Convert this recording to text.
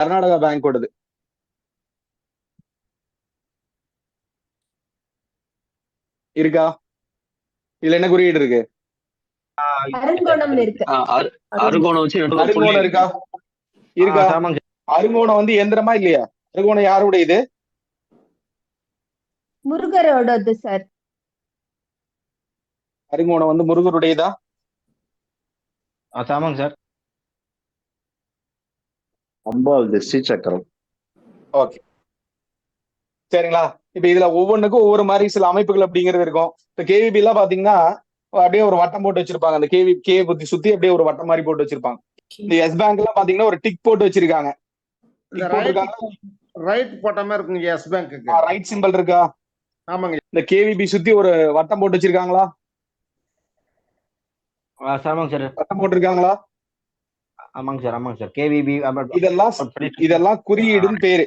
கர்நாடகா பேங்கோடது. இருக்கா? இதுல என்ன குறியீடு இருக்கு? அருங்கோணம்னு இருக்கு. அருங்கோணம் வச்சு நடுவுல புள்ளி அருங்கோணம் இருக்கா? இருக்கா? ஆமாங்க சார். அருங்கோணம் வந்து எந்திரமா இல்லையா? அருங்கோணம் யாருடைய இது? முருகரோடது சார். அருங்கோணம் வந்து முருகருடையதா? ஆமாங்க சார். அம்பாள் ஸ்ரீ சக்கரம். ஓகே, சரிங்களா? இப்ப இதுல ஒவ்வொன்றுக்கும் ஒவ்வொரு மாதிரி சில அமைப்புகள் அப்படிங்கிறது இருக்கும். இப்ப கேவிபி எல்லாம் பாத்தீங்கன்னா அப்படியே ஒரு வட்டம் போட்டு வச்சிருப்பாங்க. அந்த கே புத்தி சுத்தி அப்படியே ஒரு வட்டம் மாதிரி போட்டு வச்சிருப்பாங்க. இந்த எஸ் பேங்க் எல்லாம் பாத்தீங்கன்னா ஒரு டிக் போட்டு வச்சிருக்காங்க. ரைட் போட்ட மாதிரி இருக்குங்க எஸ் பேங்க்கு. ரைட் சிம்பிள் இருக்கா? ஆமாங்க. இந்த கேவிபி சுத்தி ஒரு வட்டம் போட்டு வச்சிருக்காங்களா? ஆமாங்க சார். வட்டம் போட்டிருக்காங்களா? ஆமாங்க சார். ஆமாங்க சார். கேவிபி இதெல்லாம் குறியீடுன்னு பேரு.